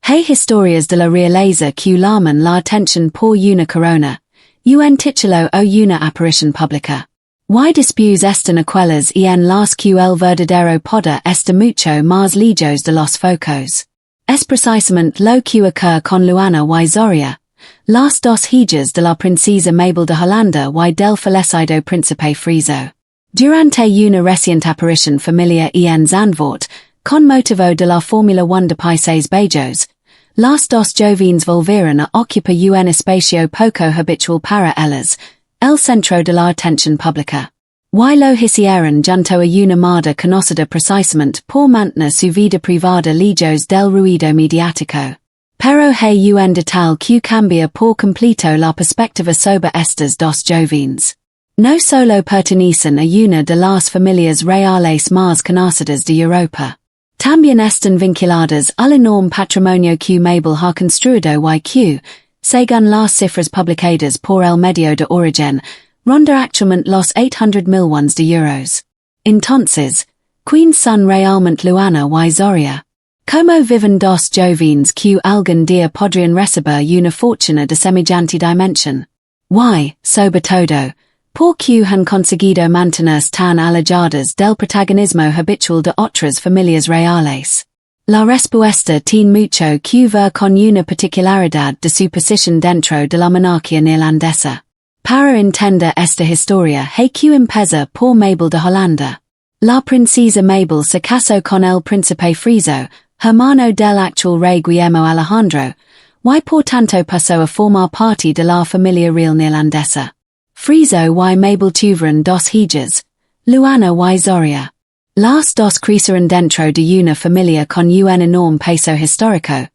Hey historias de la realeza que llaman la atención por una corona, un título o una aparición pública. Y después están aquellas en las que el verdadero poder está mucho más lejos de los focos. Es precisamente lo que ocurre con Luana y Zaria, las dos hijas de la princesa Mabel de Holanda y del fallecido príncipe Friso. Durante una reciente aparición familiar en Zandvoort, con motivo de la Fórmula 1 de Países Bajos, las dos jóvenes volvieron a ocupar un espacio poco habitual para ellas, el centro de la atención pública. Y lo hicieron junto a una madre conocida precisamente por mantener su vida privada lejos del ruido mediático. Pero hay un detalle que cambia por completo la perspectiva sobre estas dos jóvenes. No solo pertenecen a una de las familias reales más conocidas de Europa. También están vinculadas al enorme patrimonio que Mabel ha construido y que, según las cifras publicadas por el medio de origen, ronda actualmente los 800 millones de euros. Entonces, ¿quiénes son realmente Luana y Zaria? ¿Cómo viven dos jóvenes que algún día podrían recibir una fortuna de semejante dimensión? Y, sobre todo, ¿por qué han conseguido mantenerse tan alejadas del protagonismo habitual de otras familias reales? La respuesta tiene mucho que ver con una particularidad de su posición dentro de la monarquía neerlandesa. Para entender esta historia hay que empezar por Mabel de Holanda. La princesa Mabel se casó con el príncipe Friso, hermano del actual rey Guillermo Alejandro, y por tanto pasó a formar parte de la familia real neerlandesa. Friso y Mabel tuvieron dos hijas, Luana y Zaria. Las dos crecieron dentro de una familia con un enorme peso histórico,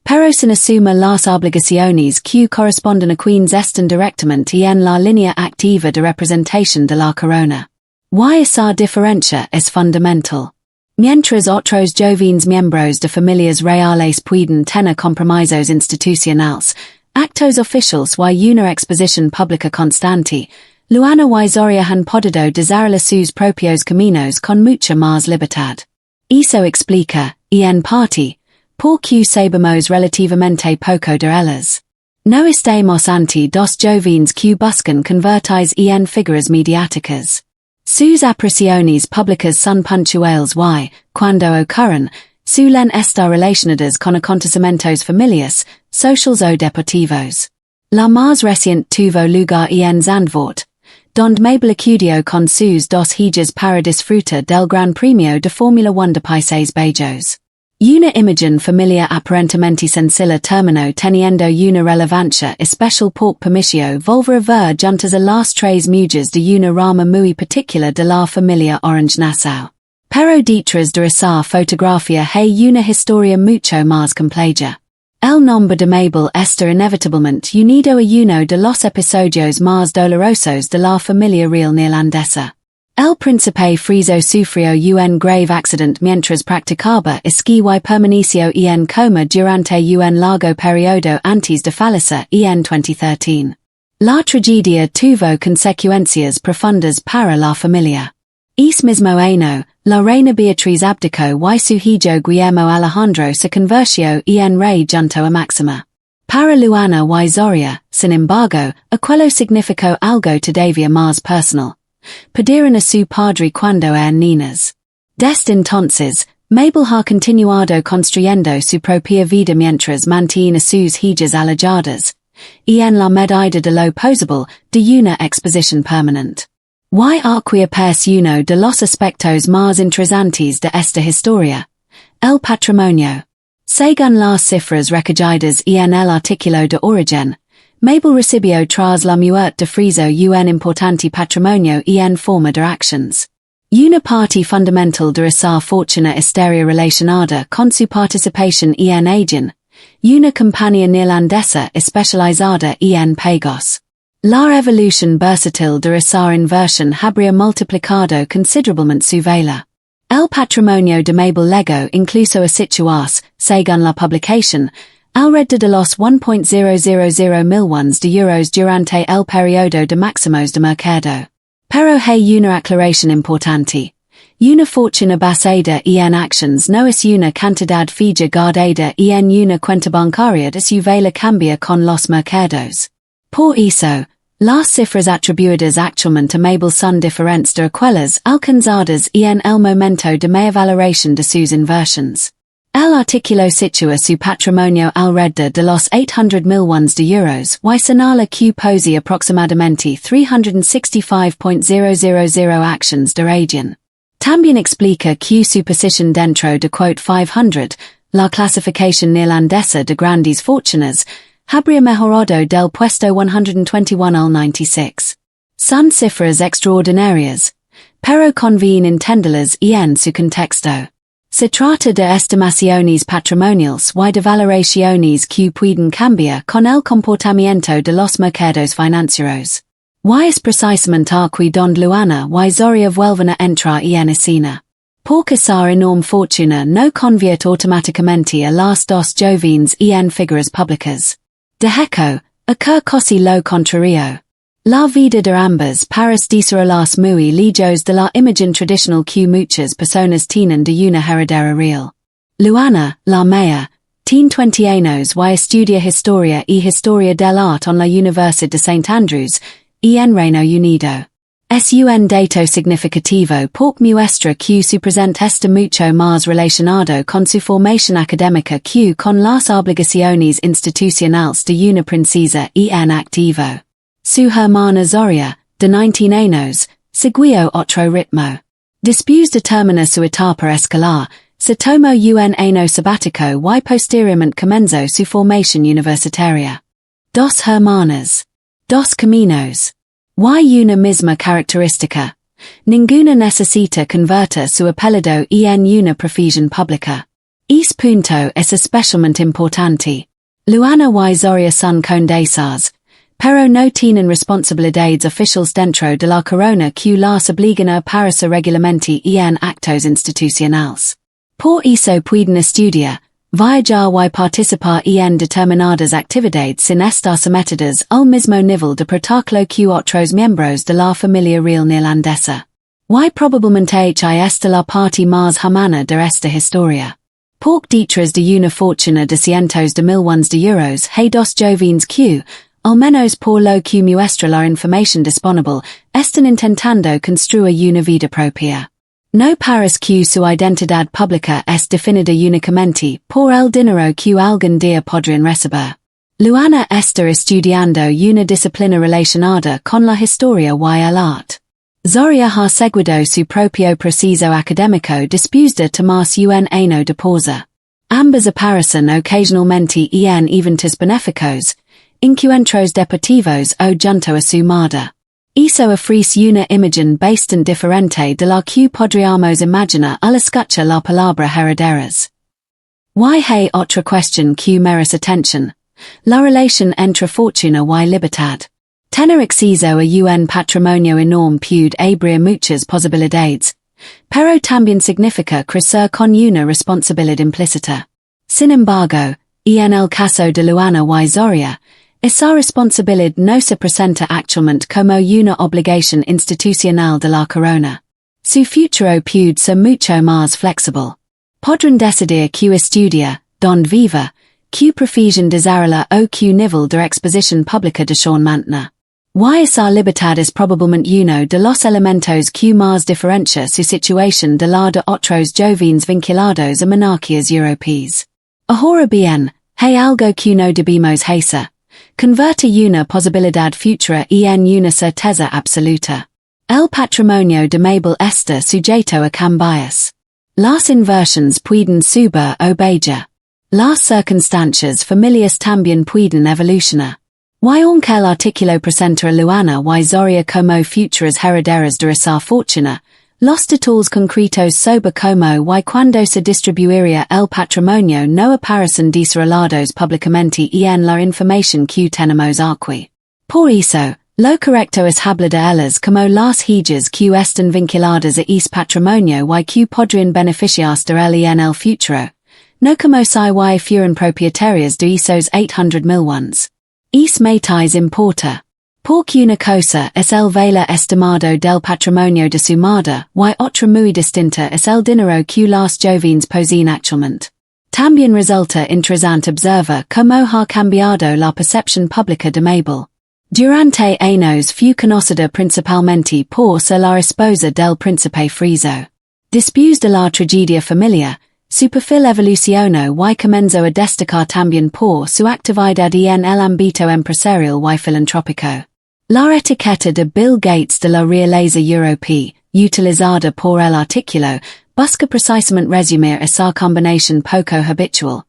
pero sin asumir las obligaciones que corresponden a quienes están directamente en la línea activa de representación de la corona. Y esa diferencia es fundamental. Mientras otros jóvenes miembros de familias reales pueden tener compromisos institucionales, actos oficiales y una exposición pública constante, Luana y Zaria han podido desarrollar sus propios caminos con mucha más libertad. Eso explica, en parte, por qué sabemos relativamente poco de ellas. No estamos ante dos jóvenes que buscan convertirse en figuras mediáticas. Sus apariciones públicas son puntuales y, cuando ocurren, suelen estar relacionadas con acontecimientos familiares, sociales o deportivos. La más reciente tuvo lugar en Zandvoort, donde Mabel acudió con sus dos hijas para disfrutar del Gran Premio de Fórmula 1 de Países Bajos. Una imagen familiar aparentemente sencilla terminó teniendo una relevancia especial por permiso volver a ver juntas a las tres mujeres de una rama muy particular de la familia Orange Nassau. Pero detrás de esa fotografía hay una historia mucho más compleja. El nombre de Mabel está inevitablemente unido a uno de los episodios más dolorosos de la familia real neerlandesa. El príncipe Friso sufrió un grave accidente mientras practicaba esquí y permaneció en coma durante un largo periodo antes de fallecer en 2013. La tragedia tuvo consecuencias profundas para la familia. Ese mismo año, la reina Beatriz abdicó y su hijo Guillermo Alejandro se convirtió en rey junto a Máxima. Para Luana y Zaria, sin embargo, aquello significó algo todavía más personal. Perdieron a su padre cuando eran niñas. Desde entonces, Mabel ha continuado construyendo su propia vida mientras mantiene a sus hijas alejadas, y en la medida de lo posible, de una exposición permanente. Y aquí aparece uno de los aspectos más interesantes de esta historia, el patrimonio. Según las cifras recogidas en el artículo de origen, Mabel recibió tras la muerte de Friso un importante patrimonio en forma de acciones. Una parte fundamental de esa fortuna estaría relacionada con su participación en ella, una compañía neerlandesa especializada en pagos. La evolución versátil de esa inversión habría multiplicado considerablemente su valor. El patrimonio de Mabel llegó incluso a situarse, según la publicación, alrededor de los 1.000 millones de euros durante el periodo de máximos de mercado. Pero hay una aclaración importante. Una fortuna basada en actions noas una cantidad fija guardada en una cuenta bancaria su vela cambia con los mercados. Por eso, las cifras atribuidas actualmente a Mabel son diferentes de aquellas alcanzadas en el momento de mea valoración de sus inversiones. El artículo sitúa su patrimonio alrededor de los 800 millones de euros y señala que posee aproximadamente 365.000 actions de region. También explica que su posición dentro de quote 500, la clasificación neerlandesa de grandes fortunas, habría mejorado del puesto 121 al 96. Son cifras extraordinarias, pero conviene entenderlas en su contexto. Se trata de estimaciones patrimoniales y de valoraciones que pueden cambiar con el comportamiento de los mercados financieros. Y es precisamente aquí donde Luana y Zaria vuelven a entrar en escena. Porque esa enorme fortuna no convierte automáticamente a las dos jóvenes en figuras públicas. De hecho, ocurre casi lo contrario. La vida de ambas parece desarrollarse muy lejos de la imagen tradicional que muchas personas tienen de una heredera real. Luana, la mea, tiene 20 años y estudia historia y historia del arte en la Universidad de St. Andrews, en Reino Unido. Es un dato significativo porque muestra que su presente está mucho más relacionado con su formación académica que con las obligaciones institucionales de una princesa en activo. Su hermana Zaria, de 19 años, siguió otro ritmo. Después de terminar su etapa escolar, se tomó un año sabático y posteriormente comenzó su formación universitaria. Dos hermanas. Dos caminos. Y una misma característica. Ninguna necesita convertir su apellido en una profesión pública. Este punto es especialmente importante. Luana y Zaria son condesas, pero no tienen responsabilidades oficiales dentro de la corona que las obligan a aparecer regularmente en actos institucionales. Por eso pueden estudiar, viajar y participar en determinadas actividades sin estar sometidas al mismo nivel de protocolo que otros miembros de la familia real neerlandesa. Y probablemente esta la parte más humana de esta historia. Porque detrás de una fortuna de cientos de millones de euros hay dos jóvenes que, al menos por lo que muestra la información disponible, están intentando construir una vida propia. No parece que su identidad pública es definida únicamente por el dinero que algún día podrían recibir. Luana está estudiando una disciplina relacionada con la historia y el arte. Zaria ha seguido su propio proceso académico después de tomarse un año de pausa. Ambas aparecen ocasionalmente en eventos benéficos, encuentros deportivos o junto a su madre. Eso ofrece una imagen bastante diferente de la que podríamos imaginar al escuchar la palabra herederas. Y hay otra cuestión que merece atención, la relación entre fortuna y libertad. Tener acceso a un patrimonio enorme puede abrir muchas posibilidades, pero también significa crecer con una responsabilidad implícita. Sin embargo, en el caso de Luana y Zaria, esa responsabilidad no se presenta actualmente como una obligación institucional de la corona. Su futuro puede ser mucho más flexible. Podrán decidir que estudia, donde viva, que profesión desarrolla o que nivel de exposición pública desean mantener. Y esa libertad es probablemente uno de los elementos que más diferencia su situación de la de otros jóvenes vinculados a monarquías europeas. Ahora bien, hay algo que no debemos hacer. Converte una posibilidad futura en una certeza absoluta. El patrimonio de Mabel está sujeto a cambios. Las inversiones pueden subir o bajar. Las circunstancias familiares también pueden evolucionar. Y aunque el artículo presenta a Luana y Zaria como futuras herederas de esa fortuna, los detalles concretos sobre cómo y cuándo se distribuiría el patrimonio no aparecen desarrollados públicamente en la información que tenemos aquí. Por eso, lo correcto es hablar de ellas como las hijas que están vinculadas a ese patrimonio y que podrían beneficiarse de él en el futuro, no como si fueran propietarias de esos 800 millones. Es metais importa. Porque una cosa es el vela estimado del patrimonio de su madre, y otra muy distinta es el dinero que las jóvenes poseen actualmente. También resulta interesante observar cómo ha cambiado la percepción pública de Mabel. Durante años fue conocida principalmente por ser la esposa del príncipe Friso. Después de la tragedia familiar, su perfil evolucionó y comenzó a destacar también por su actividad en el ámbito empresarial y filantrópico. La etiqueta de Bill Gates de la realeza europea, utilizada por el artículo, busca precisamente resumir esa combinación poco habitual.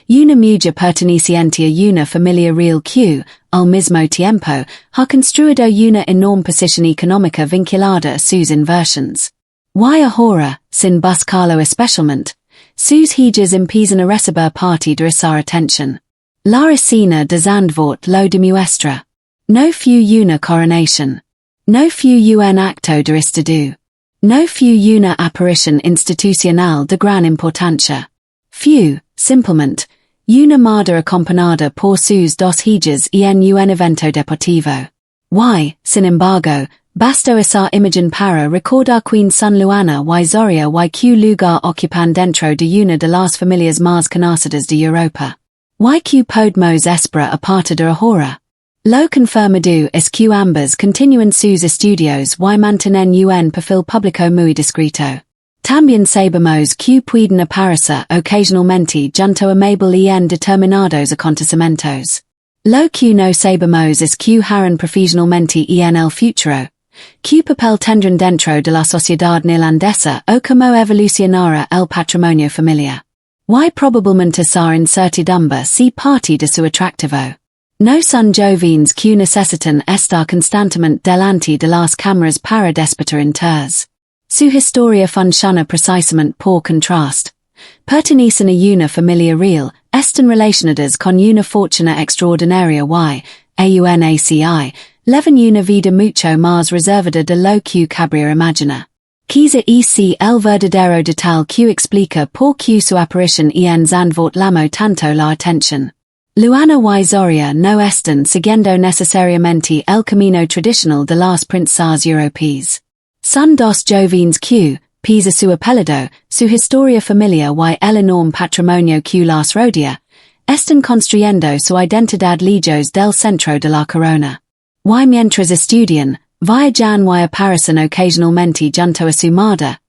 Una mujer perteneciente a una familia real que, al mismo tiempo, ha construido una enorme posición económica vinculada a sus inversiones. Y ahora, sin buscarlo especialmente, sus hijas empiezan a recibir parte de esa atención. La escena de Zandvoort lo demuestra. No fue una coronación. No fue un acto de estado. No fue una aparición institucional de gran importancia. Fue, simplemente, una madre acompañada por sus dos hijas en un evento deportivo. Y, sin embargo, bastó esa imagen para recordar quién son Luana y Zaria y qué lugar ocupan dentro de una de las familias más conocidas de Europa. Y qué podemos esperar a partir de ahora. Lo confirmado es que ambas continúan sus estudios y mantienen un perfil público muy discreto. También sabemos que pueden aparecer ocasionalmente junto a Mabel en determinados acontecimientos. Lo que no sabemos es que harán profesionalmente en el futuro. ¿Qué papel tendrán dentro de la sociedad neerlandesa o cómo evolucionará el patrimonio familiar? Y probablemente esa incertidumbre sea parte de su atractivo. No son jóvenes que necesitan estar constantemente delante de las cámaras para despertar interés. Su historia funciona precisamente por contraste. Pertenecen a una familia real, están relacionadas con una fortuna extraordinaria y, aunque, llevan una vida mucho más reservada de lo que cabría imaginar. Quizá ese el verdadero detalle que explica por qué su aparición en Zandvoort llamó tanto la atención. Luana y Zaria no están siguiendo necesariamente el camino tradicional de las princesas europeas. Son dos jóvenes que, pese a su apellido, su historia familiar y el enorme patrimonio que las rodea, están construyendo su identidad lejos del centro de la corona. Y mientras estudian, viajan y aparecen ocasionalmente junto a su madre,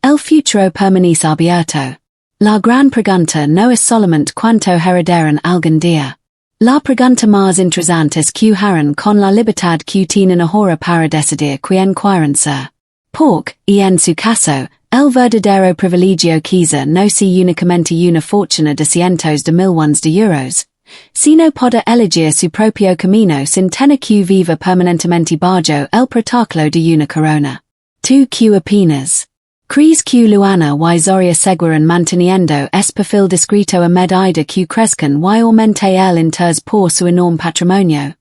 el futuro permanece abierto. La gran pregunta no es solamente cuánto heredarán algún día. La pregunta más interesante es qué harán con la libertad que tienen ahora para decidir quién quieren ser. Porque, en su caso, el verdadero privilegio quizá no sea únicamente una fortuna de cientos de millones de euros, sino poder elegir su propio camino sin tener que vivir permanentemente bajo el protáculo de una corona. ¿Tú qué opinas? ¿Crees que Luana y Zaria seguirán manteniendo ese perfil discreto a medida que crezcan y aumente el interés por su enorme patrimonio?